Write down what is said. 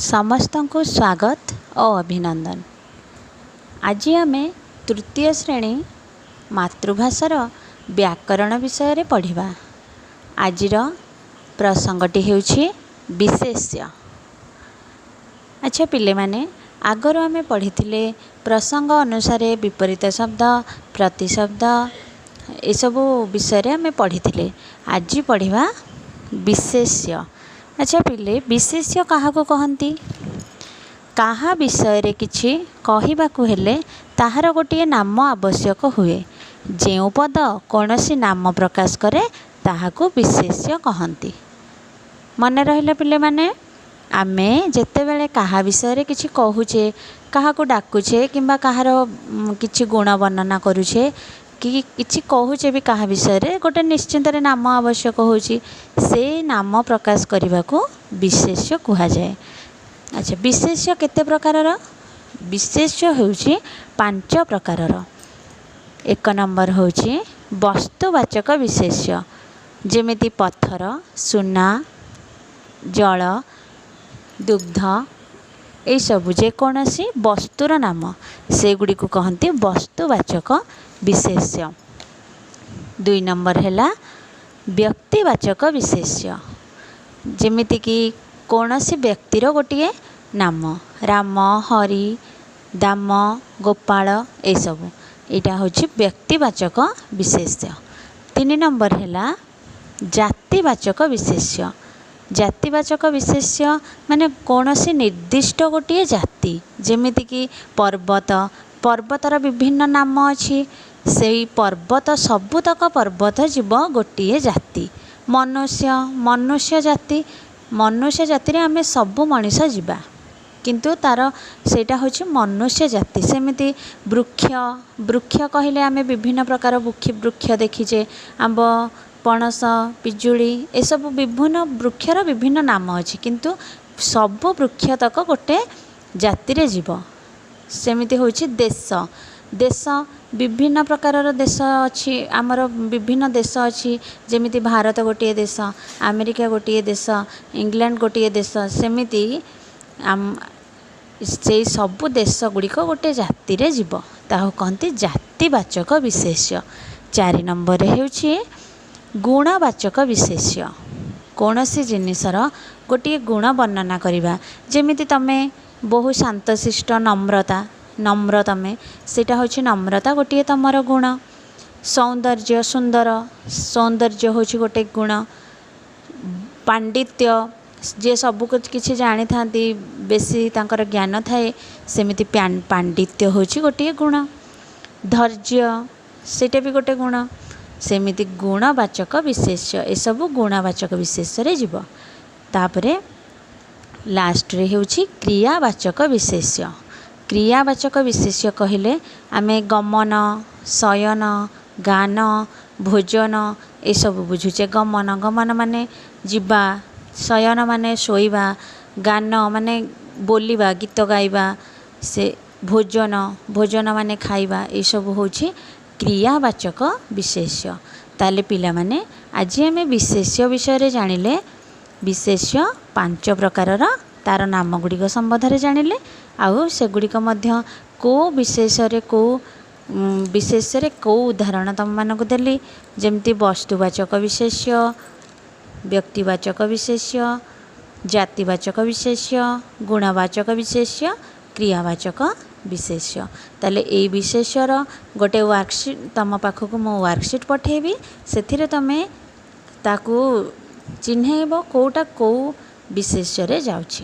समस्त को स्वागत और अभिनंदन। आज आम तृतीय श्रेणी मातृभाषार व्याकरण विषय रे पढ़िबा। आजिर प्रसंगटी हेउछि विशेष्य। अच्छा पिले माने आगर आम पढ़ी प्रसंग अनुसार विपरीत शब्द प्रतिशब्द ये सब विषय आम पढ़ी। आज पढ़िबा विशेष्य। अच्छा पिले विशेष्य काहाको कहंती? काहा विषय रे किछि कहिबाकु हेले ताहार गोटे नाम आवश्यक हुए। जेउ पद कौनसी नाम प्रकाश करे ताहाको विशेष्य कहंती। मन रहिला पिले माने आमे जेतेबेले काहा विषय रे किछि कहूचे, काहाको डाकुचे किंबा काहार किछि गुण वर्णना करूचे कि किछि कहूचे भी काहा विषय रे गोटे निश्चिंत रे नाम आवश्यक होची, से नाम प्रकाश करने को विशेष्य कहा जाए। अच्छा विशेष्य केते प्रकारर? विशेष्य होची 5 प्रकारर। एक नंबर होची वस्तुवाचक विशेष्य, जेमिति पत्थर, सुना, जल, दुग्ध ये सब जेकोसी वस्तुर नाम से गुड़ी को कहते वस्तुवाचक विशेष्य। 2 नंबर है व्यक्तिवाचक विशेष्य, जेमिति कि कौनसी व्यक्तिर गोटे नाम, राम, हरि, दाम, गोपाल ये सब यहाँ हूँ व्यक्तिवाचक विशेष्य। 3 नंबर है जातिवाचक विशेष्य। जातिवाचक विशेष्य माने कौनसी निर्दिष्ट गोटे जाति, जेमिति कि पर्वत, पर्वतर विभिन्न नाम अच्छी, से पर्वत सबुतक पर्वत जीव गोटे जाति। मनुष्य, मनुष्य जाति, मनुष्य जाति रे आमे सबु मनीष जीवा, किंतु तार सेटा होछि मनुष्य जाति। सेमिति वृक्ष, वृक्ष कहले आमे विभिन्न प्रकार वृक्ष देखिचे, आंब, पणस, पिजुड़ी ये सब विभिन्न वृक्षर विभिन्न नाम अच्छी, किंतु सब वृक्ष तक गोटे जाति रे जीव। सेमिति होछि देश, देश विभिन्न प्रकारर देश अच्छी, आमर विभिन्न देश अच्छी, जेमिति भारत गोटे देश, अमेरिका गोटे देश, इंग्लैंड गोटे देश, सेमिति से सबु देश गुड़िक गोटे जाति रे जीव, ताहु कहती जातिवाचक विशेष्य। 4 नंबर हेउछि गुणवाचक विशेष्य। कौनसी जिनिसर गोटे गुण वर्णना करिबा, जेमिति तमे बहु शांतशिष्ट, नम्रता, नम्र तमें सेटा होछि नम्रता गोटे तमर गुण। सौंदर्य, सुंदर, सौंदर्य होछि गोटे गुण। पांडित्य, जे सब कुछ किछि जानि थांती, बेसी तांकर ज्ञान थाए, सेमिति पांडित्य होछि गोटे गुण। धैर्य सेटा भी गोटे गुण। सेमिति गुणवाचक विशेष्य, ए सब गुणवाचक विशेष्य रे जीव। तापरे लास्ट रे होछि क्रियावाचक विशेष्य। क्रियावाचक विशेष्य कहले आमे गमन, शयन, गान, भोजन ये सब बुझुचे। गमन, गमन माने जीवा, शयन माने शोइबा, गान माने बोलिबा, गीत गाइबा, से भोजन, भोजन माने खाइबा, ये सब होछि क्रियावाचक विशेष्य। ताले पिला माने आज आमे विशेष्य विषय रे जानिले। विशेष्य 5 प्रकारर, तार नाम गुड़िक संबंध रे जानिले, आउ से गुड़िक मध्य को विशेष्य रे को विशेष्य रे को उदाहरण तुम मानक देली, जेमती वस्तुवाचक विशेष्य, व्यक्तिवाचक विशेष्य, जातिवाचक विशेष्य, गुणवाचक विशेष्य, क्रियावाचक विशेष्य। ताले ए विशेष्यर गोटे वर्कशीट तुम पाखक मो वर्कशीट पठेबी, सेथिरे तमे ताकू चिन्हैब कोटा को विशेष्य रे जाउछि।